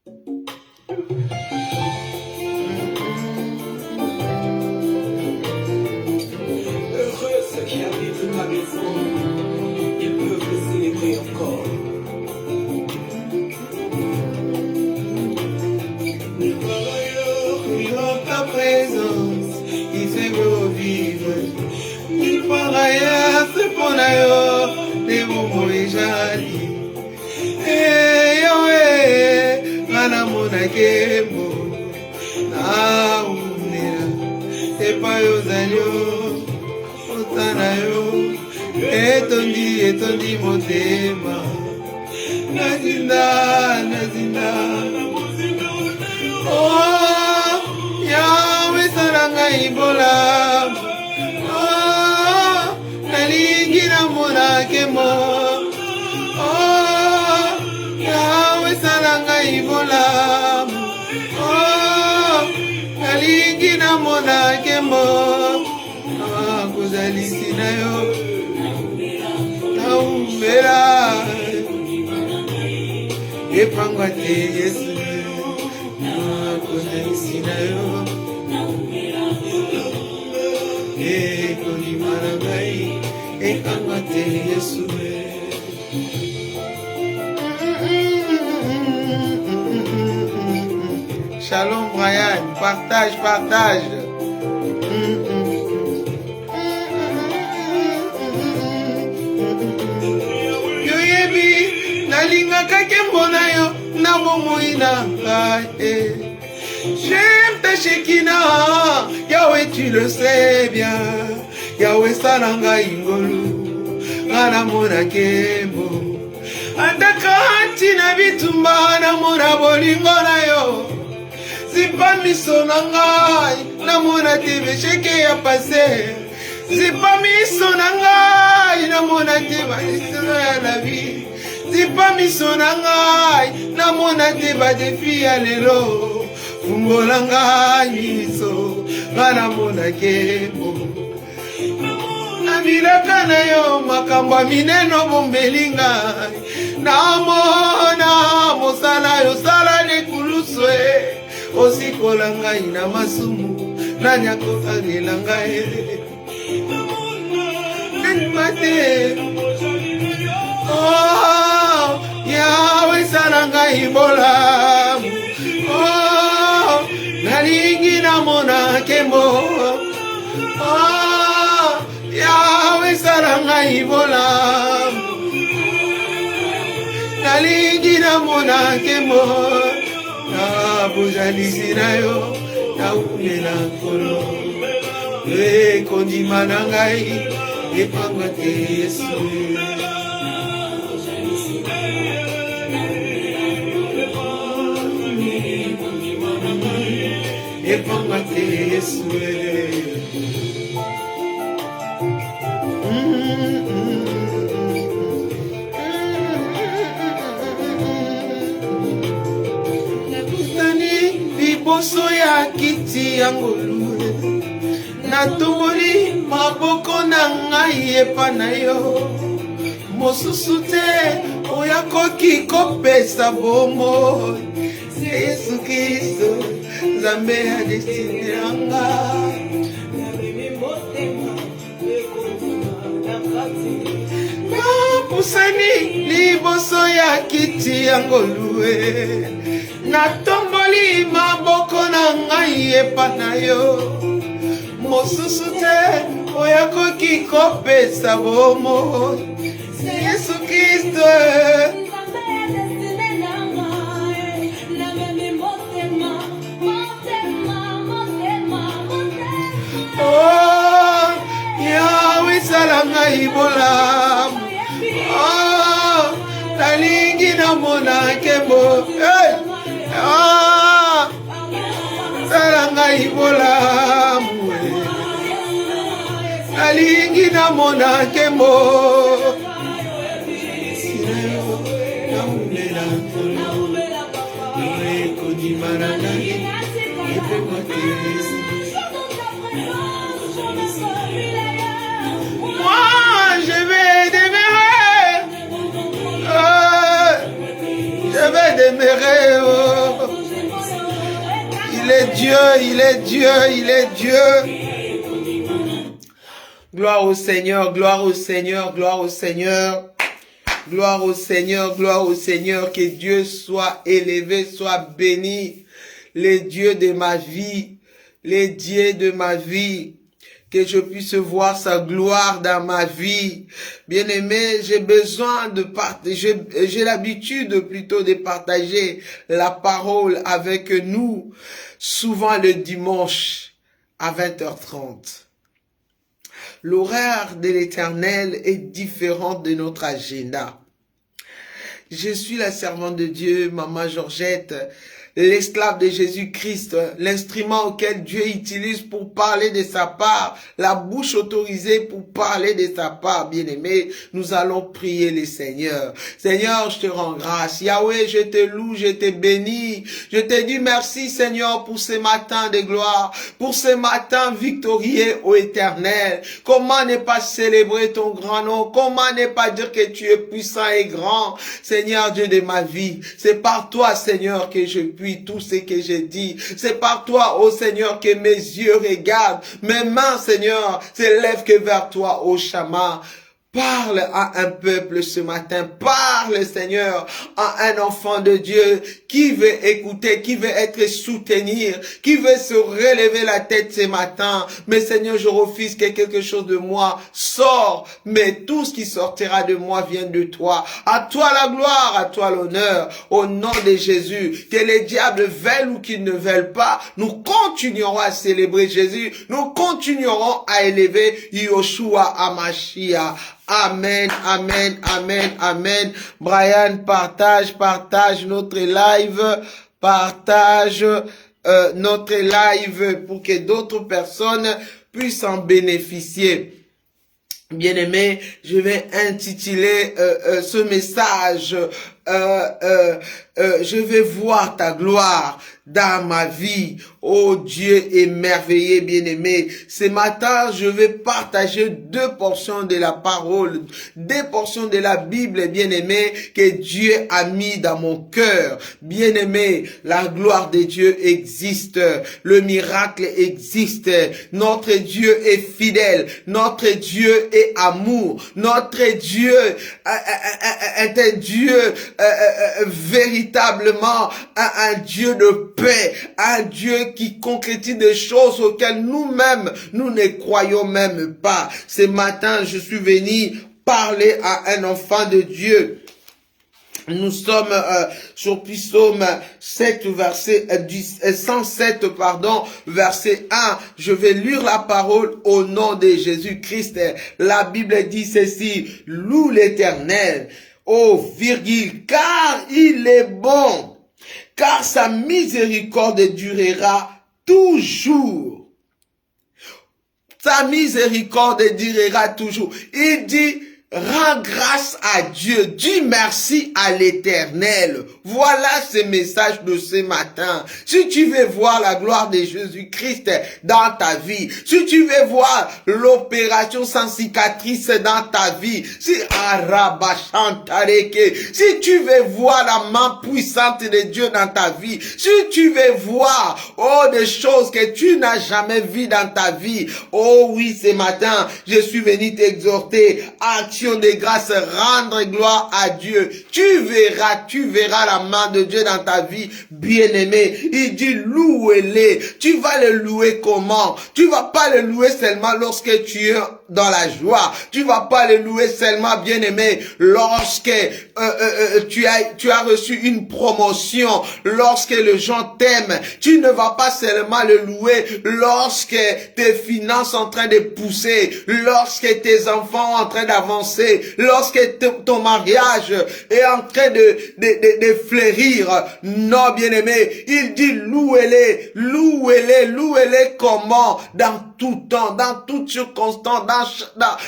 Heureux ceux qui habitent ta maison, ils peuvent le célébrer encore. Dans ta présence, il se veut vivre. Il fera c'est pour l'ailleurs, les moments et jali. Eh, Yahweh, Nana Monakemo, Naumera, c'est pas Yozanyo, Otanayo, etondi motema, Nazinda, Nazinda. Oh, Yahweh saranga ibola. Oh, nalingi na monakemo. Oh, Yahweh saranga ibola. Oh, nalingi na monakemo. Ah, kuzalisi na yo. Naumbera. Epangwa te Yesu. Shalom Brian, partage. Yoyebi, nalinga kakembona yo, na bomoi na ngai. J'aime ta Shekina, Yahweh tu le sais bien. Yahweh salanga ingolu, ngana mona kembo. Andaka hati na bitumba na mona bolingo na yo. Zipa miso na ngai, na mona tebe sheke ya pase. Zipa miso na ngai, na mona teba isra ya la vie. Zipa miso na ngai, na mona teba defi ya lelo. Fungolanga miso, ngana mona kembo. Nabilaka na yo makamba mineno bombelinga. Namona mosala yo sala nekuluswe. Osikola ngai na masumu, nanyako alela ngai. Nenimate. Oh, Yahweh sala ngai bola. Oh, nalingi na mona kembo. Oh, Yahweh sala ngai bola. Nalingi na mona kembo. Na bozalisi na yo, na umela kolo. Kondima na ngai, epangwa te Yesu. Epangwa te Yesu. Liboso ya kiti ya ngolu, natomoli maboko na ngai epa na yo. Mosusu te oyakoki kopesa bomoi. Yesu Kristo, Nzambe ya destiny yanga. Napusani liboso ya kiti ya ngolue, natomboli maboko na ngai epa na yo. Mosusu te oyakoki kopesa bomoi. Yesu Kristo, oh, Yahweh salanga ibola. Oh, nalingi na mona kembo. Hey, ah, salanga ibola. Nalingi na mona kembo. Moi, je vais demeurer. Je vais demeurer. Il est Dieu, il est Dieu, il est Dieu. Gloire au Seigneur, gloire au Seigneur, gloire au Seigneur. Gloire au Seigneur, gloire au Seigneur. Que Dieu soit élevé, soit béni. Les dieux de ma vie, les dieux de ma vie. Que je puisse voir sa gloire dans ma vie. Bien-aimé, j'ai besoin de partager, j'ai l'habitude plutôt de partager la parole avec nous, souvent le dimanche à 20h30. L'horaire de l'Éternel est différent de notre agenda. Je suis la servante de Dieu, Maman Georgette, l'esclave de Jésus-Christ, l'instrument auquel Dieu utilise pour parler de sa part, la bouche autorisée pour parler de sa part. Bien-aimé, nous allons prier le Seigneur. Seigneur, je te rends grâce. Yahweh, je te loue, je te bénis. Je te dis merci, Seigneur, pour ce matin de gloire, pour ce matin victorieux au Éternel. Comment ne pas célébrer ton grand nom? Comment ne pas dire que tu es puissant et grand? Seigneur Dieu de ma vie, c'est par toi, Seigneur, que je puis tout ce que j'ai dit. C'est par toi, ô Seigneur, que mes yeux regardent. Mes mains, Seigneur, s'élèvent que vers toi, ô Shama. Parle à un peuple ce matin. Parle, Seigneur, à un enfant de Dieu qui veut écouter, qui veut être soutenu, qui veut se relever la tête ce matin. Mais Seigneur, je refuse que quelque chose de moi sorte. Mais tout ce qui sortira de moi vient de toi. À toi la gloire, à toi l'honneur. Au nom de Jésus, que les diables veulent ou qu'ils ne veulent pas, nous continuerons à célébrer Jésus. Nous continuerons à élever Yoshua Hamashiach. Amen, amen, amen, amen. Brian, partage notre live, partage notre live pour que d'autres personnes puissent en bénéficier. Bien-aimé, je vais intituler ce message je vais voir ta gloire dans ma vie. Oh Dieu est merveilleux, bien-aimé. Ce matin, je vais partager 2 portions de la parole, 2 portions de la Bible, bien-aimé, que Dieu a mis dans mon cœur. Bien-aimé, la gloire de Dieu existe. Le miracle existe. Notre Dieu est fidèle. Notre Dieu est amour. Notre Dieu est un Dieu véritablement un Dieu de paix, un Dieu qui concrétise des choses auxquelles nous-mêmes, nous ne croyons même pas. Ce matin, je suis venu parler à un enfant de Dieu. Nous sommes sur Psaume 7, verset 107, verset 1. Je vais lire la parole au nom de Jésus-Christ. La Bible dit ceci: loue l'Éternel, car il est bon, car sa miséricorde durera toujours. Sa miséricorde durera toujours. Il dit, rends grâce à Dieu, dis merci à l'Éternel. Voilà ce message de ce matin. Si tu veux voir la gloire de Jésus-Christ dans ta vie, si tu veux voir l'opération sans cicatrice dans ta vie, si tu veux voir la main puissante de Dieu dans ta vie, si tu veux voir des choses que tu n'as jamais vues dans ta vie, oh oui, ce matin, je suis venu t'exhorter à de grâce, rendre gloire à Dieu. Tu verras la main de Dieu dans ta vie, bien-aimé. Il dit louez-les. Tu vas le louer comment? Tu vas pas le louer seulement lorsque tu es dans la joie. Tu vas pas le louer seulement, bien-aimé, lorsque tu as reçu une promotion, lorsque les gens t'aiment. Tu ne vas pas seulement le louer lorsque tes finances sont en train de pousser, lorsque tes enfants sont en train d'avancer, lorsque ton mariage est en train de fleurir. Non, bien-aimé, il dit louez-les, louez-les, louez-les comment? Dans tout temps, dans toute circonstance, dans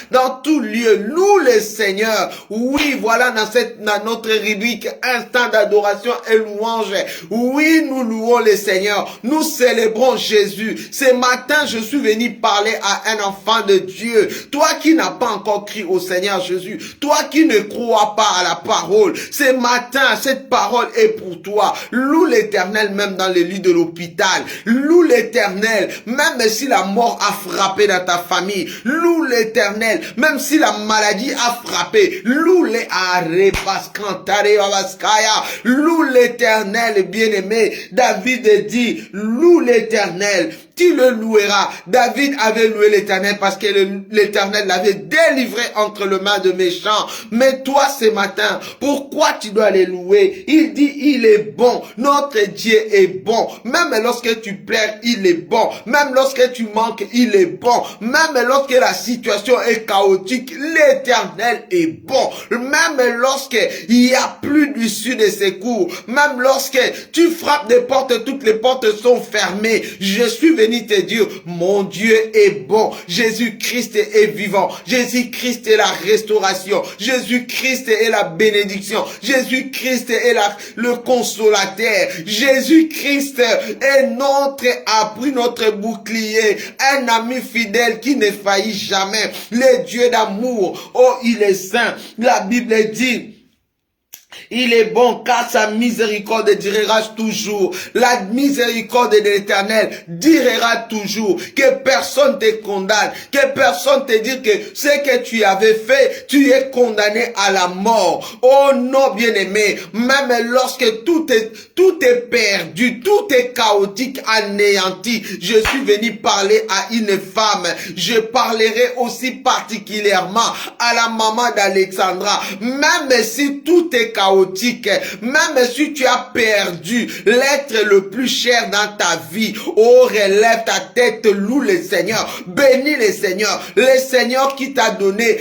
dans tout lieu. Loue le Seigneur. Oui, voilà dans notre rubrique instant d'adoration et louange. Oui, nous louons le Seigneur. Nous célébrons Jésus. Ce matin, je suis venu parler à un enfant de Dieu. Toi qui n'as pas encore crié au Seigneur Jésus. Toi qui ne crois pas à la parole. Ce matin, cette parole est pour toi. Loue l'Éternel même dans le lit de l'hôpital. Loue l'Éternel même si la mort a frappé dans ta famille. Loue l'Éternel même si la maladie a frappé. Loue les Loue l'Éternel, bien-aimé. David dit, loue l'Éternel. Tu le loueras. David avait loué l'Éternel parce que l'Éternel l'avait délivré entre les mains de méchants. Mais toi, ce matin, pourquoi tu dois les louer? Il dit, il est bon. Notre Dieu est bon. Même lorsque tu pleures, il est bon. Même lorsque tu manques, il est bon. Même lorsque la situation est chaotique, l'Éternel est bon. Même lorsque il n'y a plus d'issue de secours. Même lorsque tu frappes des portes, toutes les portes sont fermées. Je suis venu te dire, mon Dieu est bon. Jésus-Christ est vivant. Jésus-Christ est la restauration. Jésus-Christ est la bénédiction. Jésus-Christ est le consolateur. Jésus-Christ est notre appui, notre bouclier. Un ami fidèle qui ne faillit jamais. Le Dieu d'amour. Oh, il est saint. La Bible dit, il est bon car sa miséricorde durera toujours. La miséricorde de l'Éternel durera toujours. Que personne te condamne. Que personne te dise que ce que tu avais fait, tu es condamné à la mort. Oh non, bien-aimé. Même lorsque tout est perdu, tout est chaotique, anéanti. Je suis venu parler à une femme. Je parlerai aussi particulièrement à la maman d'Alexandra. Même si tout est chaotique, même si tu as perdu l'être le plus cher dans ta vie, oh, relève ta tête, loue le Seigneur, bénis le Seigneur qui t'a donné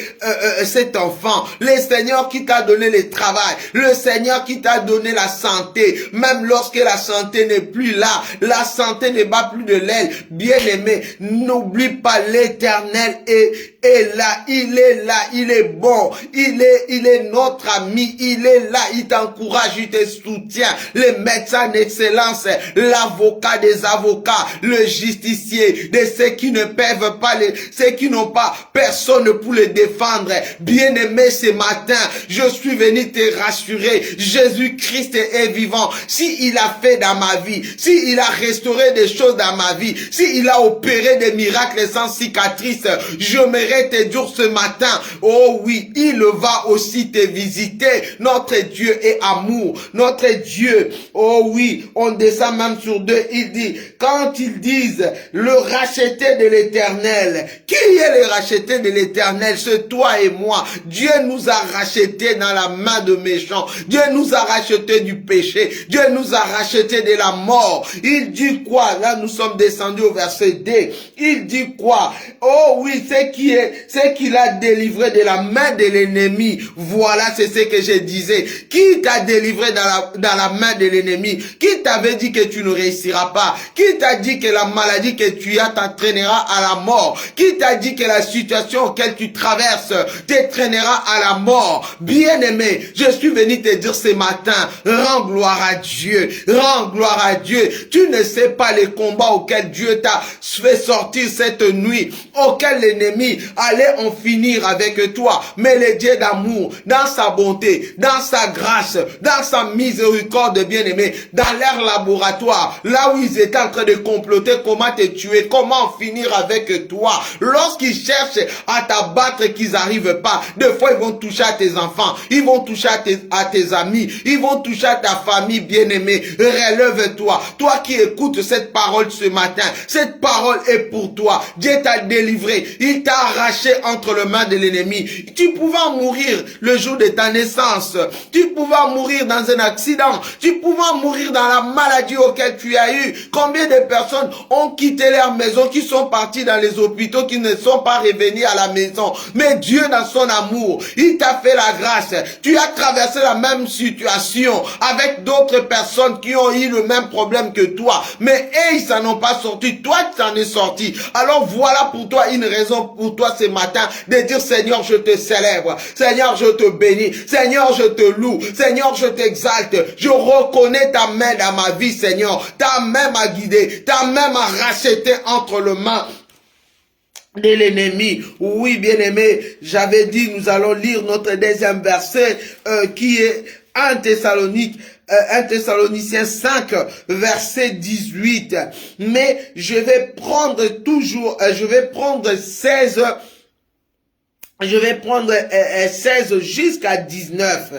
cet enfant, le Seigneur qui t'a donné le travail, le Seigneur qui t'a donné la santé, même lorsque la santé n'est plus là, la santé ne bat plus de l'aile, bien-aimé, n'oublie pas l'Éternel est là, il est bon, il est notre ami, il est là, il t'encourage, il te soutient, le médecin d'excellence, l'avocat des avocats, le justicier, de ceux qui ne peuvent pas, ceux qui n'ont pas personne pour les défendre. Bien-aimé, ce matin, je suis venu te rassurer, Jésus-Christ est vivant. S'il a fait dans ma vie, s'il a restauré des choses dans ma vie, s'il a opéré des miracles sans cicatrice, je mérite te dire ce matin, oh oui, il va aussi te visiter. Notre Dieu est amour. Notre Dieu, oh oui, on descend même sur 2, il dit, quand ils disent le racheté de l'Éternel, qui est le racheté de l'Éternel? C'est toi et moi. Dieu nous a rachetés dans la main de méchants. Dieu nous a rachetés du péché. Dieu nous a rachetés de la mort. Il dit quoi? Là, nous sommes descendus au verset 2. Il dit quoi? Oh oui, c'est qu'il a délivré de la main de l'ennemi. Voilà, c'est ce que je disais. Qui t'a délivré dans la main de l'ennemi? Qui t'avait dit que tu ne réussiras pas? Qui t'a dit que la maladie que tu as t'entraînera à la mort? Qui t'a dit que la situation auquel tu traverses t'entraînera à la mort? Bien-aimé, je suis venu te dire ce matin, rends gloire à Dieu. Rends gloire à Dieu. Tu ne sais pas les combats auxquels Dieu t'a fait sortir cette nuit, auxquels l'ennemi allait en finir avec toi. Mais le Dieu d'amour, dans sa bonté, dans sa grâce, dans sa miséricorde, bien-aimé, dans leur laboratoire, là où ils étaient en train de comploter comment te tuer, comment en finir avec toi, lorsqu'ils cherchent à t'abattre, qu'ils n'arrivent pas, des fois ils vont toucher à tes enfants, ils vont toucher à tes amis, ils vont toucher à ta famille, bien-aimé. Relève-toi, toi qui écoutes cette parole ce matin, cette parole est pour toi. Dieu t'a délivré, il t'a arraché entre les mains de l'ennemi. Tu pouvais mourir le jour de ta naissance, tu pouvais mourir dans un accident, tu pouvais mourir dans la la maladie auquel tu as eu. Combien de personnes ont quitté leur maison, qui sont partis dans les hôpitaux, qui ne sont pas revenus à la maison. Mais Dieu, dans son amour, il t'a fait la grâce. Tu as traversé la même situation avec d'autres personnes qui ont eu le même problème que toi. Mais eux, ils s'en ont pas sorti. Toi, tu t'en es sorti. Alors voilà pour toi une raison pour toi ce matin de dire Seigneur, je te célèbre. Seigneur, je te bénis. Seigneur, je te loue. Seigneur, je t'exalte. Je reconnais ta main dans ma vie, Seigneur. Ta main m'a guidé. Ta main m'a racheté entre les mains de l'ennemi. Oui, bien-aimé, j'avais dit, nous allons lire notre deuxième verset qui est 1 Thessaloniciens 5, verset 18. Mais je vais prendre 16 jusqu'à 19.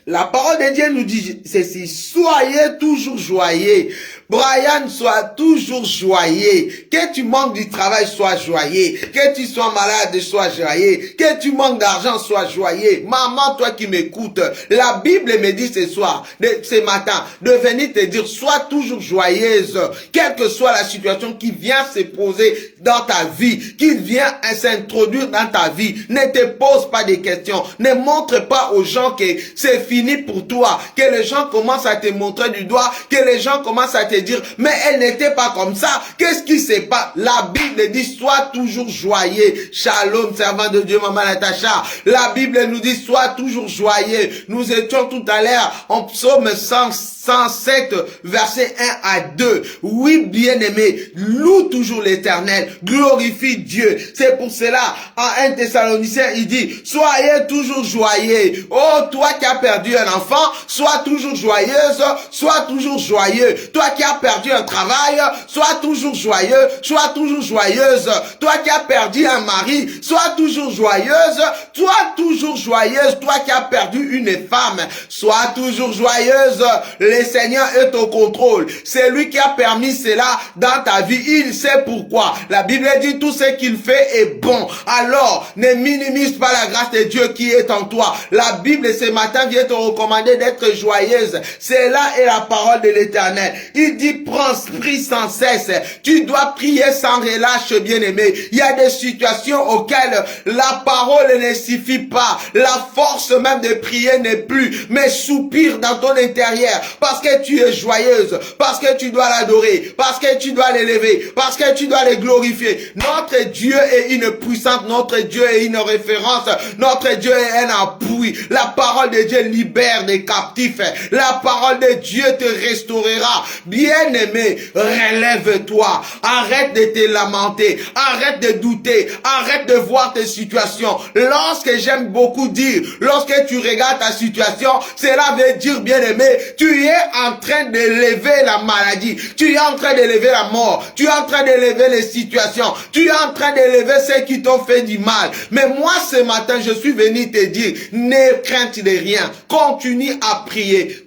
La parole de Dieu nous dit ceci: soyez toujours joyeux. Brian, sois toujours joyeux. Que tu manques du travail, sois joyeux. Que tu sois malade, sois joyeux. Que tu manques d'argent, sois joyeux. Maman, toi qui m'écoutes, la Bible me dit ce matin, de venir te dire, sois toujours joyeuse. Quelle que soit la situation qui vient se poser dans ta vie, qui vient s'introduire dans ta vie, ne te pose pas de questions. Ne montre pas aux gens que c'est fini pour toi. Que les gens commencent à te montrer du doigt. Que les gens commencent à te dire, mais elle n'était pas comme ça. Qu'est-ce qui se passe? La Bible dit, sois toujours joyeux. Shalom, servant de Dieu, maman Natacha. La Bible nous dit, sois toujours joyeux. Nous étions tout à l'heure en psaume 107, verset 1 à 2. Oui, bien-aimé, loue toujours l'Éternel. Glorifie Dieu. C'est pour cela, en 1 Thessaloniciens, il dit, soyez toujours joyeux. Oh, toi qui as perdu un enfant, sois toujours joyeuse, sois toujours joyeux. Toi qui as perdu un travail, sois toujours joyeux, sois toujours joyeuse. Toi qui as perdu un mari, sois toujours joyeuse, sois toujours joyeuse. Toi qui as perdu une femme, sois toujours joyeuse. Le Seigneur est au contrôle. C'est lui qui a permis cela dans ta vie. Il sait pourquoi. La Bible dit tout ce qu'il fait est bon. Alors, ne minimise pas la grâce de Dieu qui est en toi. La Bible ce matin vient te recommander d'être joyeuse. Cela est la parole de l'Éternel. Il dit, prends prie sans cesse. Tu dois prier sans relâche, bien-aimé. Il y a des situations auxquelles la parole ne suffit pas. La force même de prier n'est plus. Mais soupire dans ton intérieur. Parce que tu es joyeuse. Parce que tu dois l'adorer. Parce que tu dois l'élever. Parce que tu dois le glorifier. Notre Dieu est une puissante. Notre Dieu est une référence. Notre Dieu est un appui. La parole de Dieu libère des captifs. La parole de Dieu te restaurera. Bien-aimé, relève-toi. Arrête de te lamenter. Arrête de douter. Arrête de voir tes situations. Lorsque j'aime beaucoup dire, lorsque tu regardes ta situation, cela veut dire, bien-aimé, tu es en train de lever la maladie. Tu es en train de lever la mort. Tu es en train de lever les situations. Tu es en train de lever ceux qui t'ont fait du mal. Mais moi, ce matin, je suis venu te dire, ne crainte de rien. Continue à prier.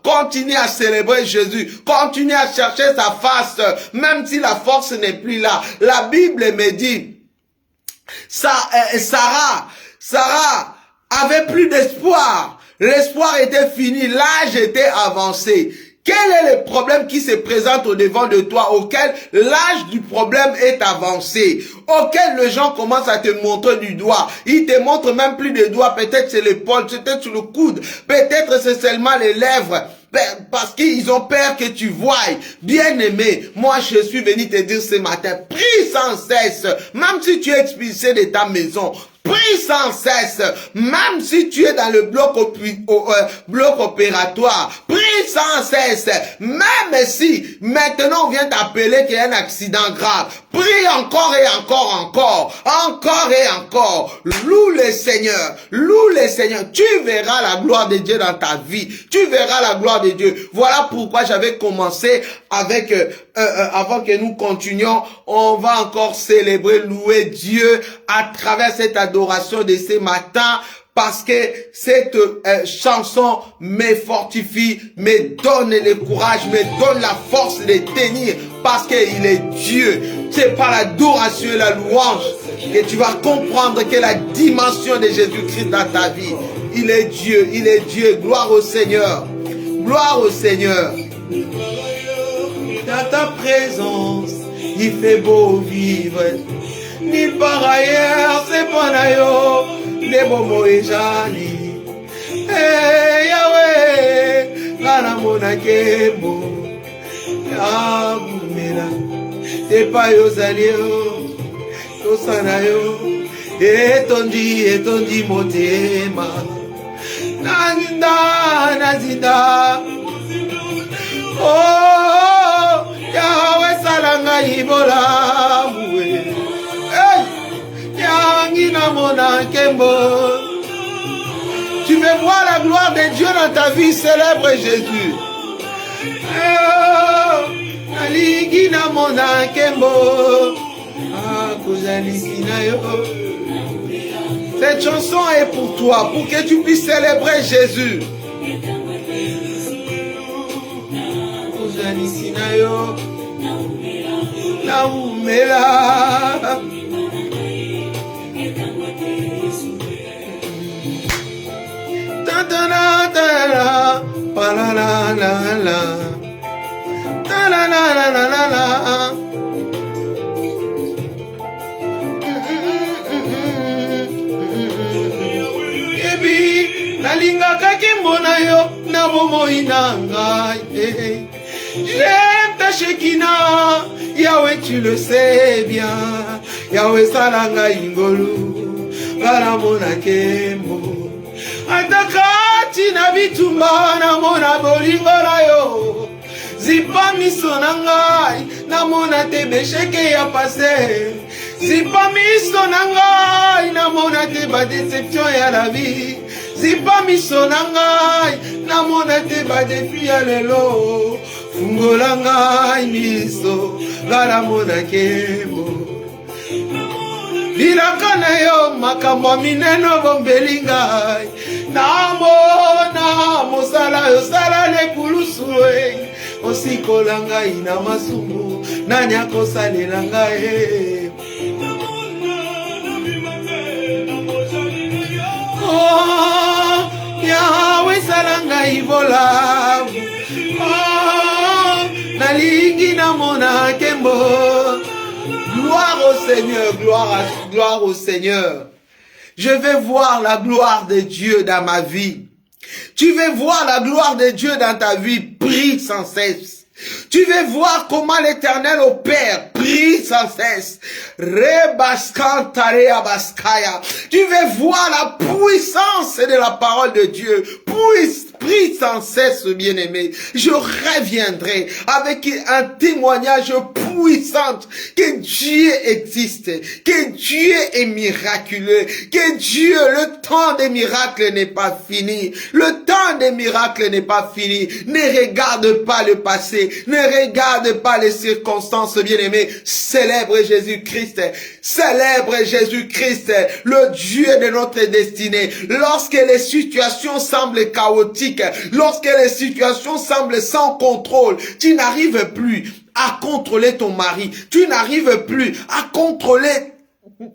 Continue à célébrer Jésus. Continue à chercher sa face, même si la force n'est plus là. La Bible me dit, Sarah avait plus d'espoir. L'espoir était fini. L'âge était avancé. Quel est le problème qui se présente au devant de toi, auquel l'âge du problème est avancé, auquel les gens commencent à te montrer du doigt. Ils te montrent même plus de doigts, peut-être c'est l'épaule, peut-être sur le coude, peut-être c'est seulement les lèvres. Parce qu'ils ont peur que tu voies. Bien-aimé, moi je suis venu te dire ce matin, prie sans cesse, même si tu es expulsé de ta maison. Prie sans cesse, même si tu es dans le bloc opératoire. Prie sans cesse, même si maintenant on vient t'appeler qu'il y a un accident grave. Prie encore et encore et encore. Loue le Seigneur, loue le Seigneur. Tu verras la gloire de Dieu dans ta vie. Tu verras la gloire de Dieu. Voilà pourquoi j'avais commencé avec, avant que nous continuions, on va encore célébrer, louer Dieu à travers cette adoration de ce matin, parce que cette chanson me fortifie, me donne le courage, me donne la force de tenir, parce qu'il est Dieu. C'est par l'adoration et la louange que tu vas comprendre que la dimension de Jésus-Christ dans ta vie, il est Dieu, gloire au Seigneur. Gloire au Seigneur. Dans ta présence, il fait beau vivre. Ni par ailleurs, c'est pas nayo, les moments et jali. Eh, Yahweh, la mona kebo. Ah, mena, c'est pas yo zalio, to sanayo. Et ton dit motema. Nazinda. Oh, Yahweh salanga ibola moué. Yangina mona kembo. Tu veux voir la gloire de Dieu dans ta vie, célèbre Jésus. Aligina mona kembo. Ah, kozaliki yo. Cette chanson est pour toi, pour que tu puisses célébrer Jésus. J'aime ta Shekinah, Yahweh tu le sais bien. Yahweh salanga ingolu, garamona kembo. Atakati na bitumba na mona bolingo na yo. Zipa miso na ngai, na mona te besheke ya passé. Zipa miso na ngai, na mona te ba déception ya la vie. Zipa miso na ngai, na mona te ba défi ya lelo. Fungola ngai miso, gara mona kembo. Bilaka na yo makambo mineno bombeli ngai. Namona mosala yo sala le kulusu e. Osikola ngai na masumu, nani akosalela ngai. Oh, Yahweh salanga ibola. Oh, nalingi na mona kembo. Gloire au Seigneur, gloire au Seigneur. Je vais voir la gloire de Dieu dans ma vie. Tu veux voir la gloire de Dieu dans ta vie, prie sans cesse. Tu veux voir comment l'Éternel opère, prie sans cesse. Rebaskantarea baskaya. Tu veux voir la puissance de la parole de Dieu. Prie sans cesse, bien-aimé. Je reviendrai avec un témoignage puissant que Dieu existe, que Dieu est miraculeux, que Dieu, le temps des miracles n'est pas fini. Le temps des miracles n'est pas fini. Ne regarde pas le passé. Ne regarde pas les circonstances, bien-aimés. Célèbre Jésus-Christ. Célèbre Jésus-Christ, le Dieu de notre destinée. Lorsque les situations semblent chaotiques, lorsque les situations semblent sans contrôle, tu n'arrives plus à contrôler ton mari. Tu n'arrives plus à contrôler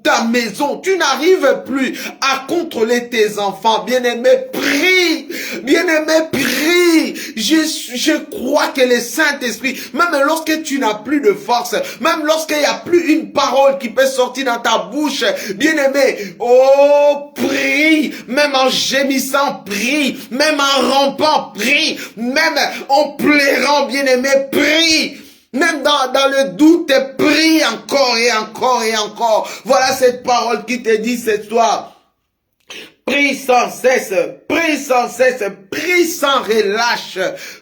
ta maison, tu n'arrives plus à contrôler tes enfants. Bien-aimé, prie. Bien-aimé, prie. Je crois que le Saint-Esprit, même lorsque tu n'as plus de force, même lorsqu'il n'y a plus une parole qui peut sortir dans ta bouche, bien-aimé, oh, prie. Même en gémissant, prie. Même en rampant, prie. Même en pleurant, bien-aimé, prie. Même dans le doute, prie encore et encore et encore. Voilà cette parole qui te dit cette soir. Prie sans cesse, prie sans cesse, prie sans relâche,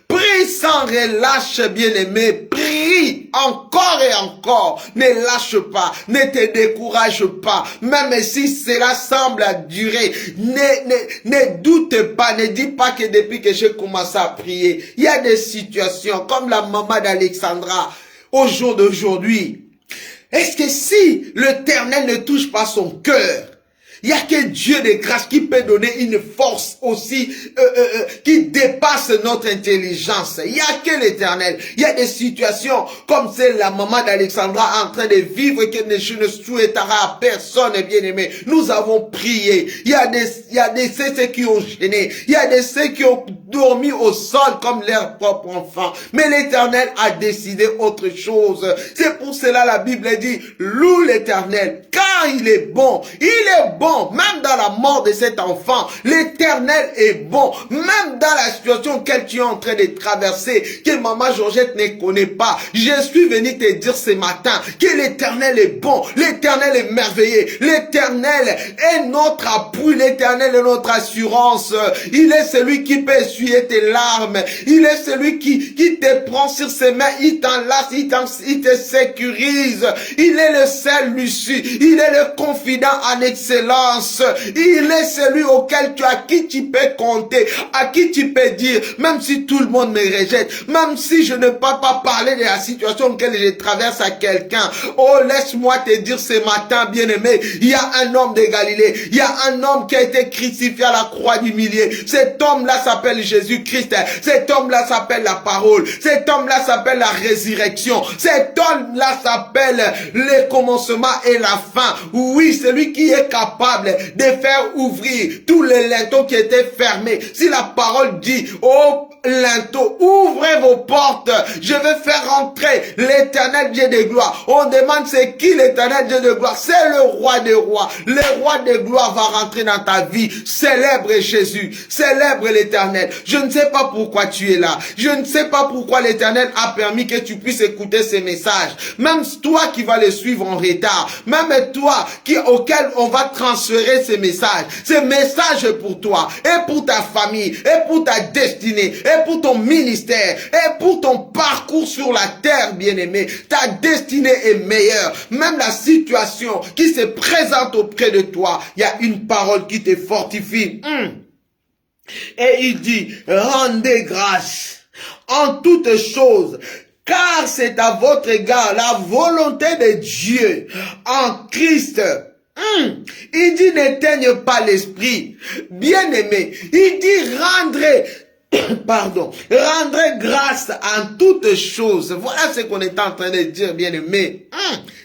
prie sans relâche, bien-aimé, prie encore et encore, ne lâche pas, ne te décourage pas, même si cela semble durer, ne doute pas, ne dis pas que depuis que j'ai commencé à prier, il y a des situations comme la maman d'Alexandra au jour d'aujourd'hui. Est-ce que si l'Éternel ne touche pas son cœur, Il n'y a que Dieu de grâce qui peut donner une force aussi qui dépasse notre intelligence. Il n'y a que l'Éternel. Il y a des situations comme celle la maman d'Alexandra en train de vivre que je ne souhaiterais à personne, bien-aimé. Nous avons prié. Il y a des ceux qui ont gêné. Il y a des ceux qui ont dormi au sol comme leur propre enfant. Mais l'Éternel a décidé autre chose. C'est pour cela la Bible dit, loue l'Éternel, car il est bon. Il est bon, même dans la mort de cet enfant. L'Éternel est bon, même dans la situation qu'elle tu es en train de traverser, que maman Georgette ne connaît pas. Je suis venu te dire ce matin que l'Éternel est bon, l'Éternel est merveilleux, l'Éternel est notre appui, l'Éternel est notre assurance. Il est celui qui peut essuyer tes larmes, il est celui qui te prend sur ses mains, il t'enlace, il te sécurise. Il est le seul Lucie, il est le confident en excellence, il est celui à qui tu peux compter, à qui tu peux dire, même si tout le monde me rejette, même si je ne peux pas parler de la situation auquel je traverse à quelqu'un, oh laisse-moi te dire ce matin, bien-aimé, il y a un homme de Galilée, il y a un homme qui a été crucifié à la croix du milieu, cet homme-là s'appelle Jésus-Christ, cet homme-là s'appelle la parole, cet homme-là s'appelle la résurrection, cet homme-là s'appelle le commencement et la fin. Oui, celui qui est capable de faire ouvrir tous les linteaux qui étaient fermés. Si la parole dit, oh linteaux, ouvrez vos portes, je vais faire entrer l'Éternel Dieu de gloire. On demande c'est qui l'Éternel Dieu de gloire? C'est le roi des rois. Le roi de gloire va rentrer dans ta vie. Célèbre Jésus, célèbre l'Éternel. Je ne sais pas pourquoi tu es là. Je ne sais pas pourquoi l'Éternel a permis que tu puisses écouter ces messages. Même toi qui vas les suivre en retard, même toi auquel on va transférer ces messages pour toi et pour ta famille et pour ta destinée et pour ton ministère et pour ton parcours sur la terre, bien-aimé. Ta destinée est meilleure. Même la situation qui se présente auprès de toi, il y a une parole qui te fortifie. Et il dit, rendez grâce en toutes choses, car c'est à votre égard la volonté de Dieu en Christ. Il dit n'éteigne pas l'esprit. Bien-aimé, il dit rendrez grâce en toutes choses. Voilà ce qu'on est en train de dire, bien-aimé.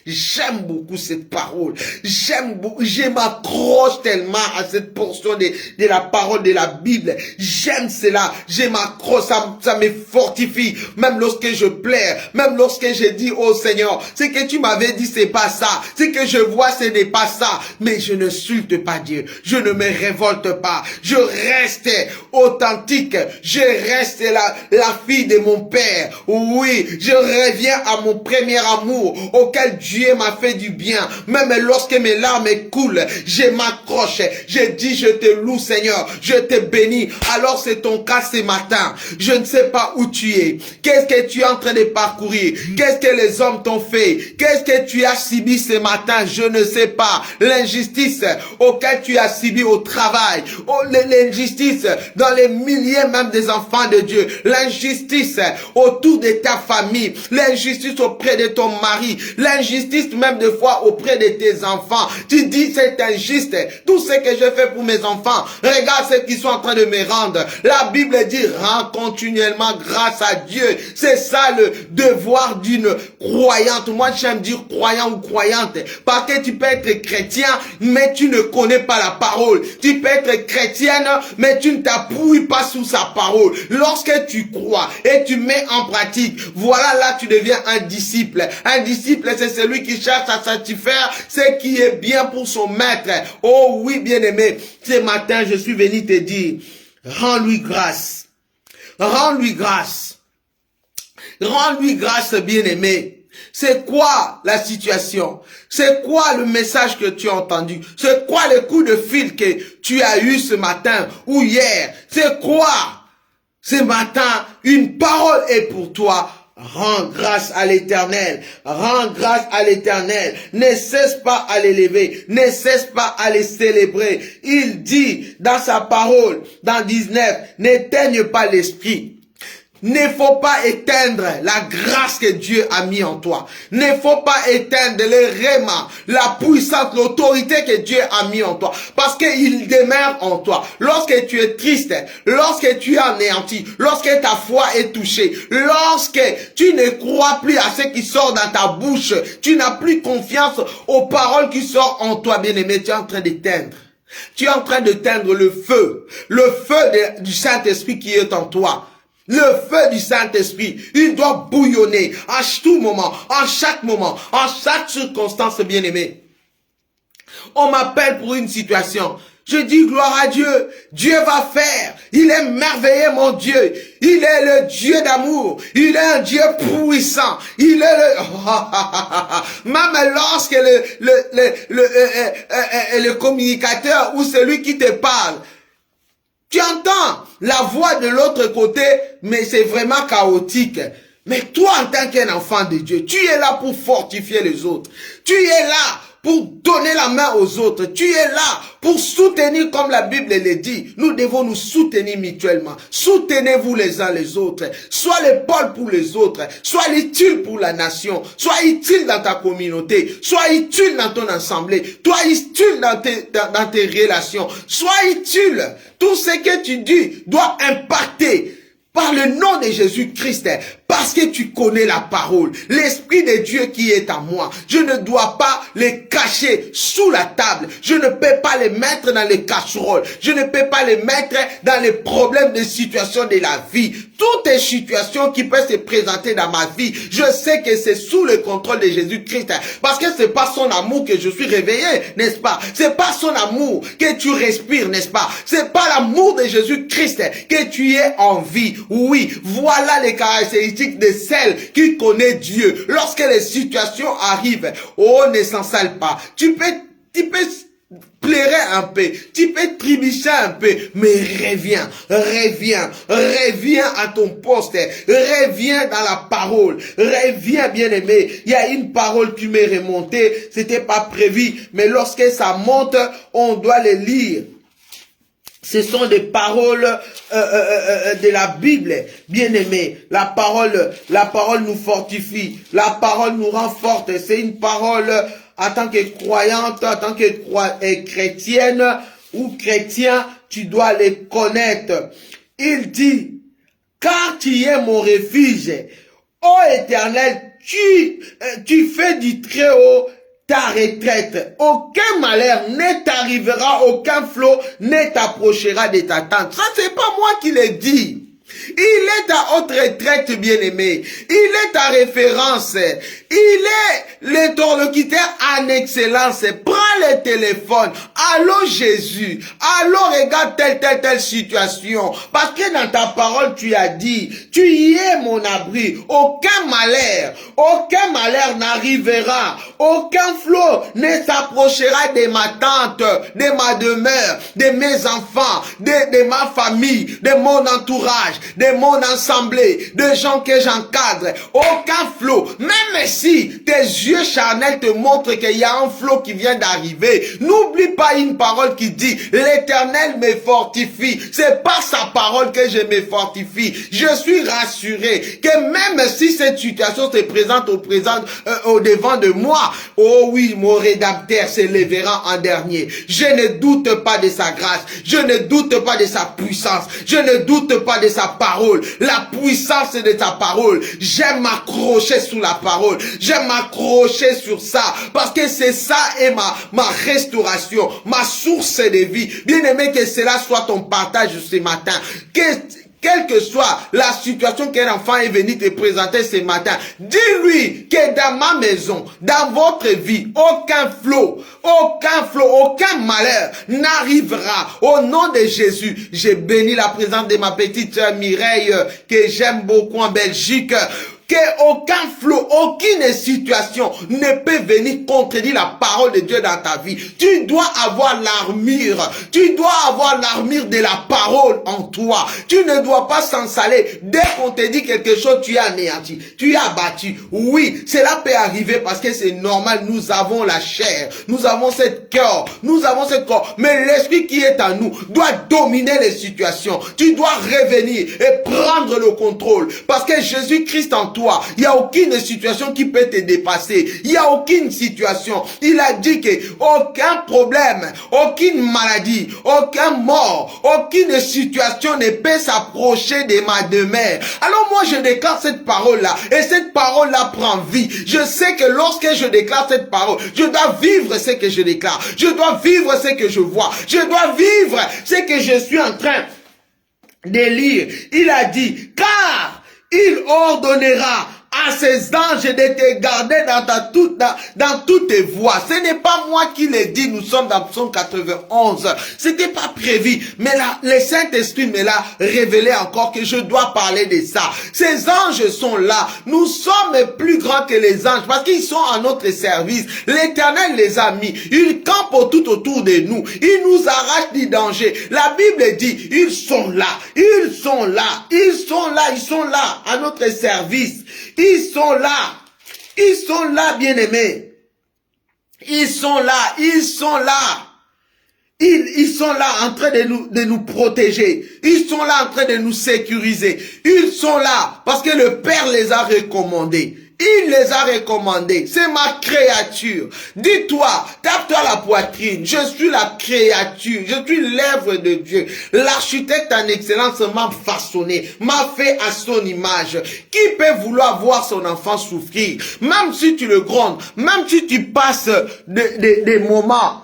J'aime beaucoup cette parole. Je m'accroche tellement à cette portion de la parole de la Bible. J'aime cela. Je m'accroche, ça me fortifie. Même lorsque je pleure, même lorsque je dis, oh Seigneur, ce que tu m'avais dit, c'est pas ça. Ce que je vois, ce n'est pas ça. Mais je ne sulte pas Dieu. Je ne me révolte pas. Je reste authentique. Je reste la fille de mon Père. Oui, je reviens à mon premier amour auquel Dieu m'a fait du bien. Même lorsque mes larmes coulent, je m'accroche. Je dis, je te loue Seigneur. Je te bénis. Alors c'est ton cas ce matin. Je ne sais pas où tu es. Qu'est-ce que tu es en train de parcourir? Qu'est-ce que les hommes t'ont fait? Qu'est-ce que tu as subi ce matin? Je ne sais pas. L'injustice auquel tu as subi au travail. L'injustice dans les milliers même des enfants de Dieu. L'injustice autour de ta famille. L'injustice auprès de ton mari. L'injustice même des fois auprès de tes enfants. Tu dis c'est injuste. Tout ce que je fais pour mes enfants. Regarde ce qu'ils sont en train de me rendre. La Bible dit rends continuellement grâce à Dieu. C'est ça le devoir d'une croyante. Moi j'aime dire croyant ou croyante. Parce que tu peux être chrétien mais tu ne connais pas la parole. Tu peux être chrétienne mais tu ne t'appuies pas sur sa parole. Lorsque tu crois et tu mets en pratique, voilà là tu deviens un disciple. Un disciple c'est celui qui cherche à satisfaire ce qui est bien pour son maître. Oh oui, bien-aimé, ce matin, je suis venu te dire, rends-lui grâce. Rends-lui grâce. Rends-lui grâce, bien-aimé. C'est quoi la situation? C'est quoi le message que tu as entendu? C'est quoi le coup de fil que tu as eu ce matin ou hier? C'est quoi? Ce matin, une parole est pour toi. Rends grâce à l'Éternel. Rends grâce à l'Éternel. Ne cesse pas à l'élever. Ne cesse pas à les célébrer. Il dit dans sa parole, dans 19, n'éteigne pas l'esprit. Ne faut pas éteindre la grâce que Dieu a mis en toi. Ne faut pas éteindre le réma, la puissance, l'autorité que Dieu a mis en toi. Parce qu'il demeure en toi. Lorsque tu es triste, lorsque tu es anéanti, lorsque ta foi est touchée, lorsque tu ne crois plus à ce qui sort dans ta bouche, tu n'as plus confiance aux paroles qui sortent en toi, bien-aimé, tu es en train d'éteindre. Tu es en train d'éteindre le feu du Saint-Esprit qui est en toi. Le feu du Saint-Esprit, il doit bouillonner à tout moment, en chaque circonstance, bien-aimé. On m'appelle pour une situation. Je dis gloire à Dieu. Dieu va faire. Il est merveilleux, mon Dieu. Il est le Dieu d'amour. Il est un Dieu puissant. Il est le... Même lorsque le communicateur ou celui qui te parle, tu entends la voix de l'autre côté, mais c'est vraiment chaotique. Mais toi, en tant qu'un enfant de Dieu, tu es là pour fortifier les autres. Tu es là pour donner la main aux autres. Tu es là pour soutenir, comme la Bible le dit. Nous devons nous soutenir mutuellement. Soutenez-vous les uns les autres. Sois l'épaule pour les autres. Sois utile pour la nation. Sois utile dans ta communauté. Sois utile dans ton assemblée. Sois utile dans tes relations. Sois utile. Tout ce que tu dis doit impacter par le nom de Jésus-Christ, parce que tu connais la parole, l'Esprit de Dieu qui est en moi. Je ne dois pas les cacher sous la table. Je ne peux pas les mettre dans les casseroles. Je ne peux pas les mettre dans les problèmes de situation de la vie. Toutes les situations qui peuvent se présenter dans ma vie, je sais que c'est sous le contrôle de Jésus-Christ. Parce que c'est pas son amour que je suis réveillé, n'est-ce pas? C'est pas son amour que tu respires, n'est-ce pas? C'est pas l'amour de Jésus-Christ que tu es en vie. Oui, voilà les caractéristiques de celle qui connaît Dieu. Lorsque les situations arrivent, oh, ne s'en sale pas. Tu peux pleurer un peu, tu peux trébucher un peu, mais reviens à ton poste, reviens dans la parole, reviens, bien-aimé. Il y a une parole qui m'est remontée, c'était pas prévu, mais lorsque ça monte, on doit les lire. Ce sont des paroles de la Bible, bien-aimé. La parole nous fortifie, la parole nous rend forte. C'est une parole en tant que croyante, en tant que chrétienne ou chrétien, tu dois les connaître. Il dit, car tu es mon refuge, ô Éternel, tu fais du Très-Haut ta retraite. Aucun malheur ne t'arrivera, aucun flot ne t'approchera de ta tente. Ça, c'est pas moi qui l'ai dit. Il est ta haute retraite, bien-aimé. Il est ta référence. Il est l'interlocuteur en excellence. Prends le téléphone. Allô Jésus. Allô regarde telle situation. Parce que dans ta parole tu as dit, tu y es mon abri. Aucun malheur n'arrivera. Aucun flot ne s'approchera de ma tente, de ma demeure, de mes enfants, de ma famille, de mon entourage, de mon assemblée, de gens que j'encadre. Aucun flot. Même si tes yeux charnels te montrent qu'il y a un flot qui vient d'arriver, n'oublie pas une parole qui dit, l'Éternel me fortifie. C'est par sa parole que je me fortifie. Je suis rassuré que même si cette situation se présente au devant de moi, oh oui, mon rédempteur se lèvera en dernier. Je ne doute pas de sa grâce. Je ne doute pas de sa puissance. Je ne doute pas de sa parole. La puissance de ta parole. J'aime m'accrocher sous la parole. J'aime m'accrocher sur ça. Parce que c'est ça et ma restauration. Ma source de vie. Bien aimé, que cela soit ton partage ce matin. Quelle que soit la situation qu'un enfant est venu te présenter ce matin, dis-lui que dans ma maison, dans votre vie, aucun flot, aucun malheur n'arrivera. Au nom de Jésus, j'ai béni la présence de ma petite sœur Mireille, que j'aime beaucoup en Belgique. Qu'aucun flot, aucune situation ne peut venir contredire la parole de Dieu dans ta vie. Tu dois avoir l'armure. Tu dois avoir l'armure de la parole en toi. Tu ne dois pas s'ensaler. Dès qu'on te dit quelque chose, tu es anéanti. Tu es abattu. Oui, cela peut arriver parce que c'est normal. Nous avons la chair. Nous avons cette cette cœur, nous avons cette corps, mais l'esprit qui est en nous doit dominer les situations. Tu dois revenir et prendre le contrôle, parce que Jésus-Christ en toi, il n'y a aucune situation qui peut te dépasser, il n'y a aucune situation. Il a dit que aucun problème, aucune maladie, aucun mort, aucune situation ne peut s'approcher de ma demeure. Alors moi je déclare cette parole-là, et cette parole-là prend vie. Je sais que lorsque je déclare cette parole, je dois vivre ce que je déclare, je dois vivre ce que je vois, je dois vivre ce que je suis en train de lire. Il a dit, car il ordonnera à ses anges de te garder dans toutes tes voies. Ce n'est pas moi qui l'ai dit, nous sommes dans Psaume 91. C'était pas prévu, mais là, le Saint-Esprit me l'a révélé encore que je dois parler de ça. Ces anges sont là. Nous sommes plus grands que les anges parce qu'ils sont à notre service. L'Éternel les a mis. Ils campent tout autour de nous. Ils nous arrachent du danger. La Bible dit, ils sont là. Ils sont là. Ils sont là. Ils sont là à notre service. Ils sont là. Ils sont là, bien-aimés. Ils sont là. Ils sont là. Ils sont là en train de nous protéger. Ils sont là en train de nous sécuriser. Ils sont là parce que le Père les a recommandés. Il les a recommandés. C'est ma créature. Dis-toi, tape-toi la poitrine. Je suis la créature. Je suis l'œuvre de Dieu. L'architecte en excellence m'a façonné, m'a fait à son image. Qui peut vouloir voir son enfant souffrir? Même si tu le grondes, même si tu passes des moments,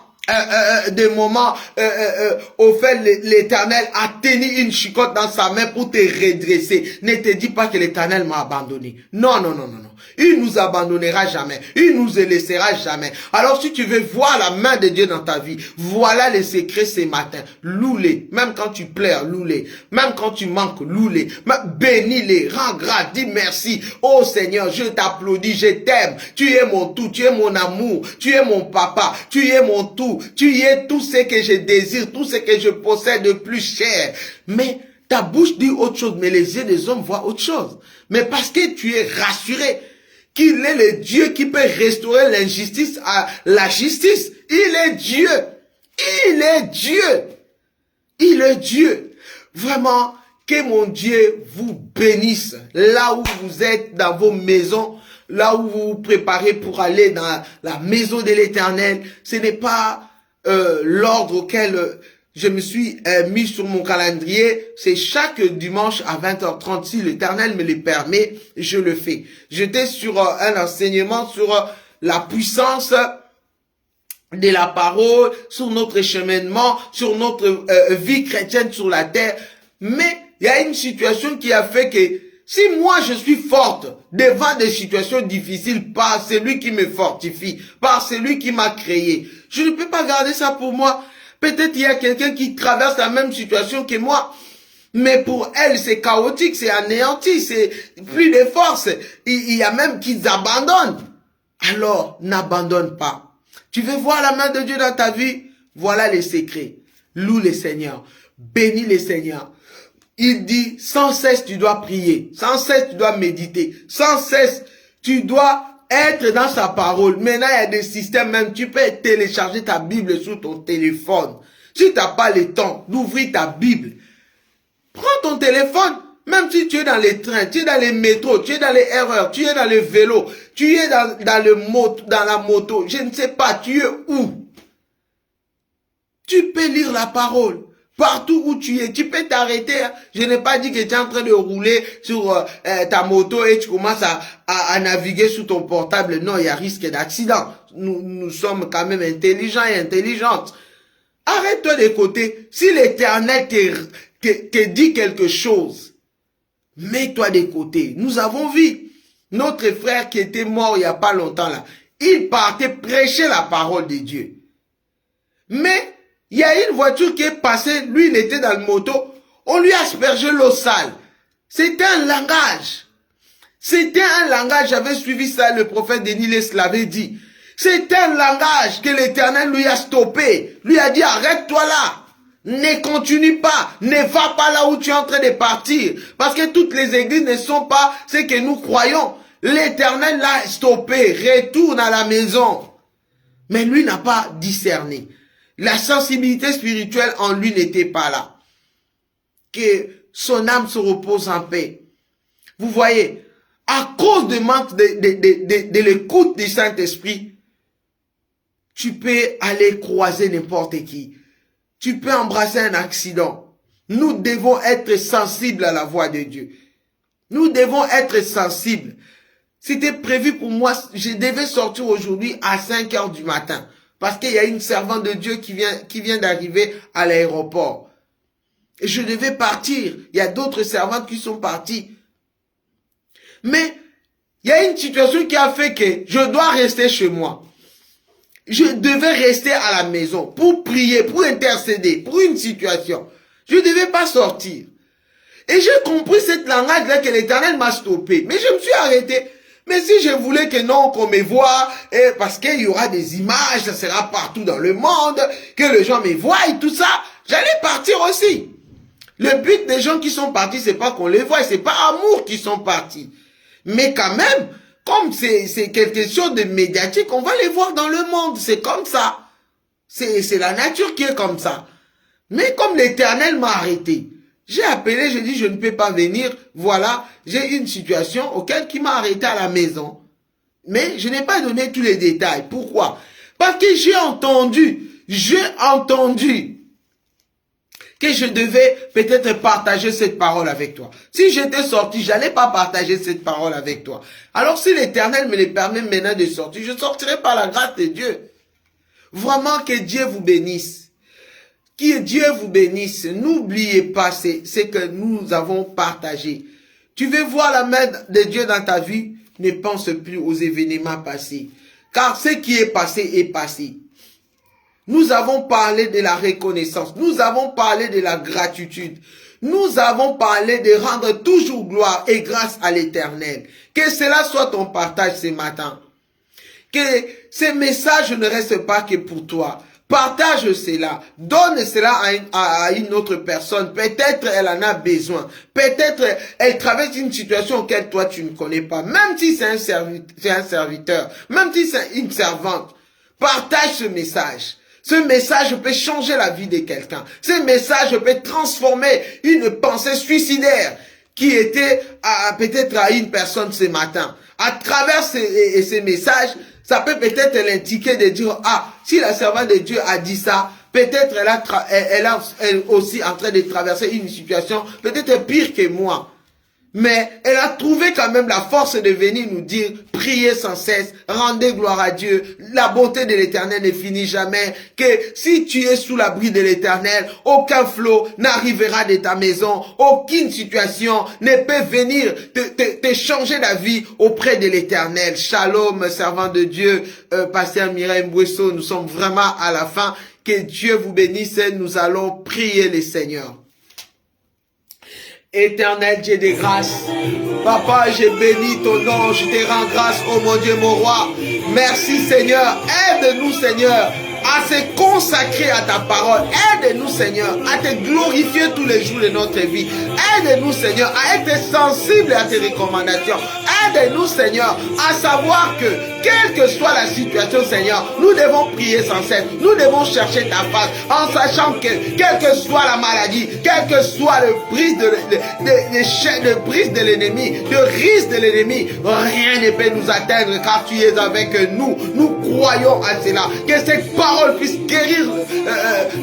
au fait l'Éternel a tenu une chicotte dans sa main pour te redresser. Ne te dis pas que l'Éternel m'a abandonné. Non, non, non, non, non. Il nous abandonnera jamais. Il nous laissera jamais. Alors si tu veux voir la main de Dieu dans ta vie, voilà les secrets ce matin. Loue-les. Même quand tu pleures, loue-les. Même quand tu manques, loue-les. Bénis-les. Rends grâce. Dis merci. Oh Seigneur, je t'applaudis. Je t'aime. Tu es mon tout. Tu es mon amour. Tu es mon papa. Tu es mon tout. Tu es tout ce que je désire. Tout ce que je possède de plus cher. Mais ta bouche dit autre chose. Mais les yeux des hommes voient autre chose. Mais parce que tu es rassuré qu'il est le Dieu qui peut restaurer l'injustice à la justice. Il est Dieu. Il est Dieu. Il est Dieu. Vraiment, que mon Dieu vous bénisse. Là où vous êtes dans vos maisons, là où vous vous préparez pour aller dans la maison de l'Éternel, ce n'est pas l'ordre auquel je me suis mis sur mon calendrier, c'est chaque dimanche à 20h30. Si l'Éternel me le permet, je le fais. J'étais sur un enseignement sur la puissance de la parole, sur notre cheminement, sur notre vie chrétienne sur la terre. Mais il y a une situation qui a fait que si moi je suis forte devant des situations difficiles par celui qui me fortifie, par celui qui m'a créé, je ne peux pas garder ça pour moi. Peut-être il y a quelqu'un qui traverse la même situation que moi. Mais pour elle, c'est chaotique, c'est anéanti, c'est plus de force. Il y a même qui abandonnent. Alors, n'abandonne pas. Tu veux voir la main de Dieu dans ta vie? Voilà les secrets. Loue le Seigneur. Bénis le Seigneur. Il dit, sans cesse tu dois prier. Sans cesse tu dois méditer. Sans cesse tu dois être dans sa parole. Maintenant, il y a des systèmes même. Tu peux télécharger ta Bible sur ton téléphone. Si tu n'as pas le temps d'ouvrir ta Bible, prends ton téléphone. Même si tu es dans les trains, tu es dans les métros, tu es dans les RER, tu es dans le vélo, tu es dans la moto, je ne sais pas, tu es où? Tu peux lire la parole. Partout où tu es, tu peux t'arrêter. Je n'ai pas dit que tu es en train de rouler sur ta moto et tu commences à naviguer sur ton portable. Non, il y a risque d'accident. Nous sommes quand même intelligents et intelligentes. Arrête-toi de côté. Si l'Éternel te dit quelque chose, mets-toi de côté. Nous avons vu notre frère qui était mort il n'y a pas longtemps là. Il partait prêcher la parole de Dieu. Mais il y a une voiture qui est passée, lui il était dans le moto, on lui a aspergé l'eau sale. C'était un langage. C'était un langage, j'avais suivi ça, le prophète Denis l'avait dit. C'est un langage que l'Éternel lui a stoppé. Lui a dit, arrête-toi là. Ne continue pas. Ne va pas là où tu es en train de partir. Parce que toutes les églises ne sont pas ce que nous croyons. L'Éternel l'a stoppé. Retourne à la maison. Mais lui n'a pas discerné. La sensibilité spirituelle en lui n'était pas là. Que son âme se repose en paix. Vous voyez, à cause du manque de l'écoute du Saint-Esprit, tu peux aller croiser n'importe qui. Tu peux embrasser un accident. Nous devons être sensibles à la voix de Dieu. Nous devons être sensibles. C'était prévu pour moi, je devais sortir aujourd'hui à 5 heures du matin. Parce qu'il y a une servante de Dieu qui vient d'arriver à l'aéroport. Et je devais partir. Il y a d'autres servantes qui sont parties. Mais il y a une situation qui a fait que je dois rester chez moi. Je devais rester à la maison pour prier, pour intercéder, pour une situation. Je ne devais pas sortir. Et j'ai compris cette langage-là que l'Éternel m'a stoppé. Mais je me suis arrêté. Mais si je voulais que non, qu'on me voie, parce qu'il y aura des images, ça sera partout dans le monde, que les gens me voient et tout ça, j'allais partir aussi. Le but des gens qui sont partis, c'est pas qu'on les voie, c'est pas amour qu'ils sont partis. Mais quand même, comme c'est quelque chose de médiatique, on va les voir dans le monde, c'est comme ça. C'est la nature qui est comme ça. Mais comme l'Éternel m'a arrêté, j'ai appelé, j'ai dit je ne peux pas venir, voilà, j'ai une situation auquel qui m'a arrêté à la maison. Mais je n'ai pas donné tous les détails. Pourquoi? Parce que j'ai entendu que je devais peut-être partager cette parole avec toi. Si j'étais sorti, j'allais pas partager cette parole avec toi. Alors si l'Éternel me le permet maintenant de sortir, je sortirai par la grâce de Dieu. Vraiment que Dieu vous bénisse. Que Dieu vous bénisse. N'oubliez pas ce que nous avons partagé. Tu veux voir la main de Dieu dans ta vie? Ne pense plus aux événements passés. Car ce qui est passé est passé. Nous avons parlé de la reconnaissance. Nous avons parlé de la gratitude. Nous avons parlé de rendre toujours gloire et grâce à l'Éternel. Que cela soit ton partage ce matin. Que ces messages ne restent pas que pour toi. Partage cela. Donne cela à une autre personne. Peut-être elle en a besoin. Peut-être elle traverse une situation auquel toi tu ne connais pas. Même si c'est un serviteur. Même si c'est une servante. Partage ce message. Ce message peut changer la vie de quelqu'un. Ce message peut transformer une pensée suicidaire qui était peut-être à une personne ce matin. À travers ces messages, ça peut peut-être l'indiquer de dire, ah, si la servante de Dieu a dit ça, peut-être elle aussi en train de traverser une situation peut-être pire que moi. Mais elle a trouvé quand même la force de venir nous dire, priez sans cesse, rendez gloire à Dieu, la bonté de l'Éternel ne finit jamais, que si tu es sous l'abri de l'Éternel, aucun flot n'arrivera de ta maison, aucune situation ne peut venir te changer la vie auprès de l'Éternel. Shalom, servant de Dieu, pasteur Mireille Mbouesso, nous sommes vraiment à la fin, que Dieu vous bénisse et nous allons prier le Seigneur. Éternel Dieu de grâce, Papa, je bénis ton nom, je te rends grâce, oh mon Dieu, mon roi. Merci Seigneur, aide-nous Seigneur à se consacrer à ta parole. Aide-nous Seigneur à te glorifier tous les jours de notre vie. Aide-nous Seigneur à être sensible à tes recommandations. Aide-nous Seigneur à savoir que quelle que soit la situation Seigneur, nous devons prier sans cesse. Nous devons chercher ta face en sachant que quelle que soit la maladie, quel que soit le brise de l'ennemi, le risque de l'ennemi, rien ne peut nous atteindre car tu es avec nous. Nous croyons à cela. Que cette parole puisse guérir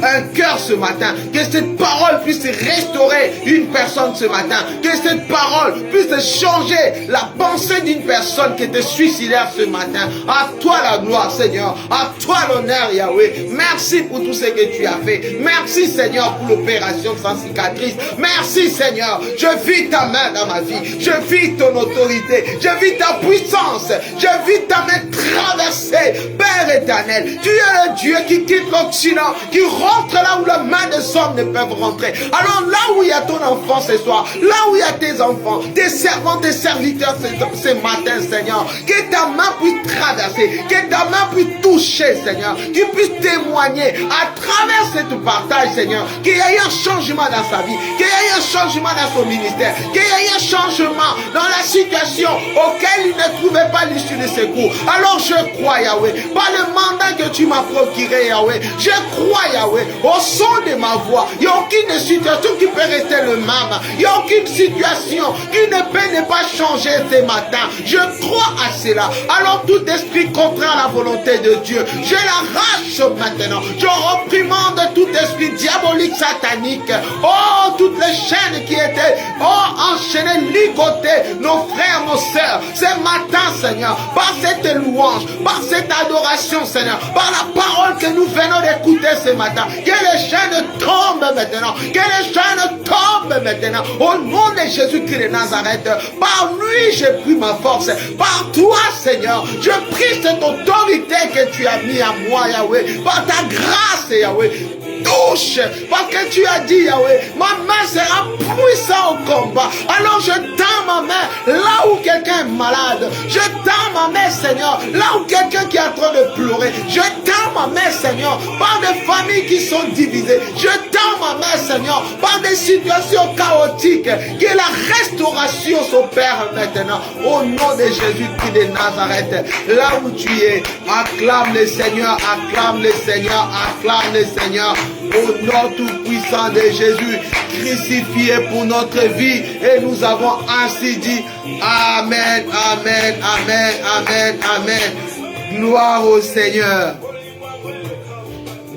un cœur ce matin. Que cette parole puisse restaurer une personne ce matin. Que cette parole puisse changer la pensée d'une personne qui était suicidaire ce matin. À toi la gloire Seigneur. À toi l'honneur Yahweh. Merci pour tout ce que tu as fait. Merci Seigneur pour l'opération sans cicatrice. Merci Seigneur. Je vis ta main dans ma vie. Je vis ton autorité. Je vis ta puissance. Je vis ta main traversée. Père éternel, tu es le Dieu qui quitte l'Occident, qui rentre là où la main des hommes ne peuvent rentrer. Alors là où il y a ton enfant enfants ce soir, là où il y a tes enfants, tes servants, tes serviteurs ce matin, Seigneur, que ta main puisse traverser, que ta main puisse toucher, Seigneur, qu'il puisse témoigner à travers ce partage, Seigneur, qu'il y ait un changement dans sa vie, qu'il y ait un changement dans son ministère, qu'il y ait un changement dans la situation auquel il ne trouvait pas l'issue de secours. Alors je crois, Yahweh, par le mandat que tu m'as procuré, Yahweh, je crois, Yahweh, au son de ma voix, il n'y a aucune situation qui peut rester le même, il n'y a aucune situation qui ne peut ne pas changer ce matin. Je crois à cela. Alors tout esprit contraire à la volonté de Dieu, je l'arrache maintenant. Je reprimande tout esprit diabolique, satanique. Oh, toutes les chaînes qui étaient enchaînées, ligotées, nos frères, nos sœurs, ce matin, Seigneur, par cette louange, par cette adoration, Seigneur, par la parole que nous venons d'écouter ce matin, que les chaînes tombent maintenant, que les chaînes tombent maintenant, au nom de Jésus-Christ de Nazareth. Par lui, j'ai pris ma force. Par toi, Seigneur, je prie cette autorité que tu as mis à moi, Yahweh, par ta grâce, Yahweh. Touche, parce que tu as dit, Yahweh, ma main sera puissante au combat. Alors je tends ma main là où quelqu'un est malade. Je tends ma main, Seigneur, là où quelqu'un qui est en train de pleurer. Je tends ma main, Seigneur, par des familles qui sont divisées. Je tends ma main, Seigneur, par des situations chaotiques. Que la restauration s'opère maintenant. Au nom de Jésus-Christ de Nazareth, là où tu es, acclame le Seigneur, acclame le Seigneur, acclame le Seigneur. Au nom tout-puissant de Jésus, crucifié pour notre vie, et nous avons ainsi dit, Amen, Amen, Amen, Amen, Amen. Gloire au Seigneur.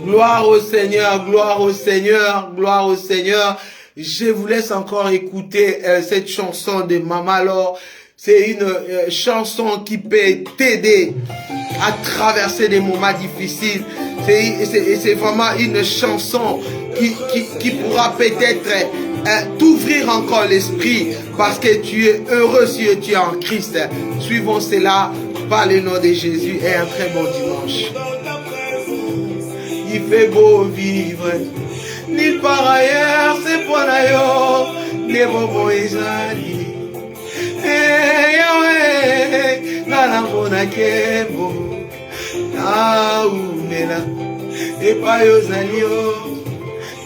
Gloire au Seigneur, gloire au Seigneur, gloire au Seigneur. Je vous laisse encore écouter cette chanson de Maman Laure. C'est une chanson qui peut t'aider à traverser des moments difficiles. C'est vraiment une chanson qui pourra peut-être t'ouvrir encore l'esprit parce que tu es heureux si tu es en Christ. Suivons cela par le nom de Jésus et un très bon dimanche. Il fait beau vivre, nulle part ailleurs, c'est pour l'ailleurs, les bobos ezali. Eh Yahweh, nana mona kembo, na umela, epa yozali yo,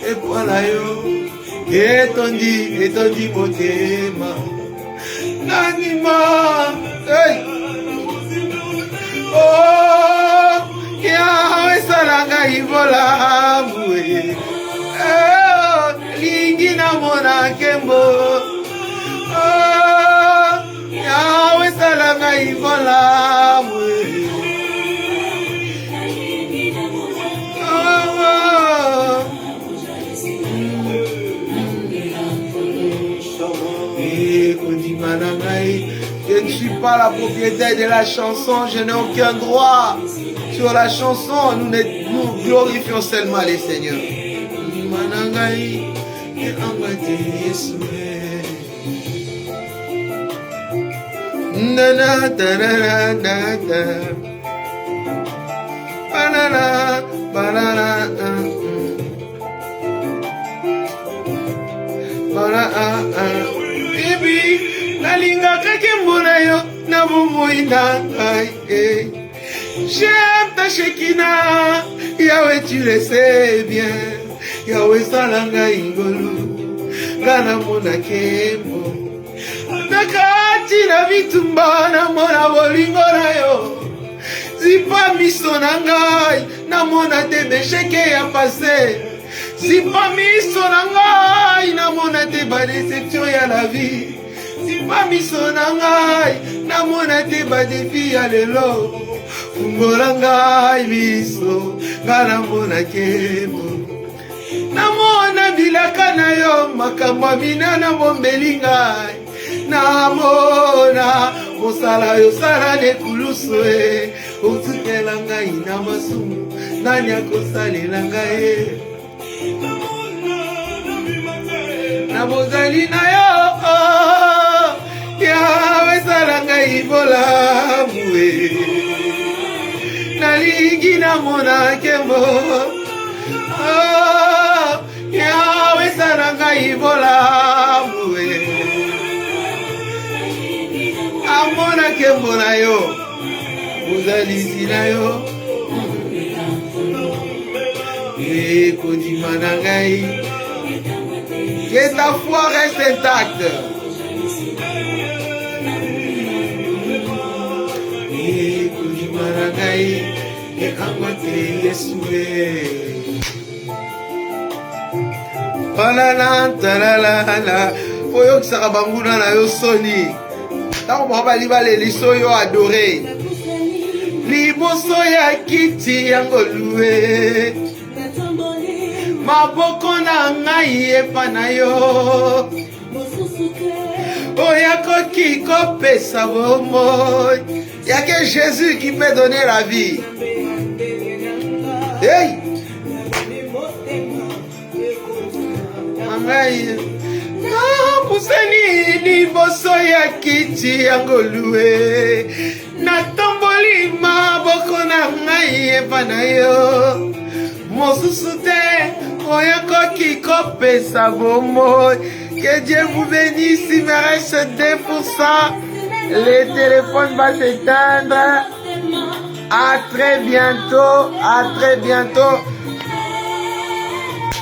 epa na yo, etondi motema, nanima, hey, oh, Yahweh salanga ivola mwe, lingi na mona kembo, oh, Yahweh salanga ivola mwe. Je ne suis pas la propriétaire de la chanson, je n'ai aucun droit sur la chanson, nous glorifions seulement les seigneurs. Baby, nalinga kakembona yo na bomoi na ngai. J'aime ta Shekinah, Yahweh tu le sais bien. Yahweh salanga ingolu, gana mona kembo. Nakati na vitumba na mona bolingo na yo. Zipa miso na ngai, na mona te besheke ya passé. Si pas mis son angai, na mona te ba déception ya la vie. Si pas mis son angai, na mona te ba défi ya lelo. Fungola ngai miso, ngana mona kemo. Na mona bilaka na yo, makambo mina na bombeli ngai. Na mona, mosala yo sala de kuluswe. Otukela ngai na masumu, nani akosalela ngai. Na bozali na yo, Yahweh salanga ivola mwe. Nalingi na mona kembo, Yahweh salanga ivola nkembo na yo ozalisi na yo ekondima na ngai que ta foi reste intacte ekondima na ngai ekangwa te Yesu Palalala oyokisaka banguna na yo soni ntango bao bali baleliso yo adore liboso ya kiti ya ngolue maboko na ngai epa na yo oyakoki kopesa bomoi yake Jésus qui peut donner la vie. Hey! Napusani liboso ya kiti ya ngolue natamboli maboko na ngai epa na yo mosusu te oyakoki kopesa bomoi. Que Dieu vous bénisse. Il me reste 2%. Le téléphone va s'éteindre. À très bientôt. À très bientôt.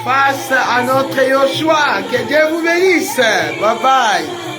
Face à notre Yoshua. Que Dieu vous bénisse. Bye bye.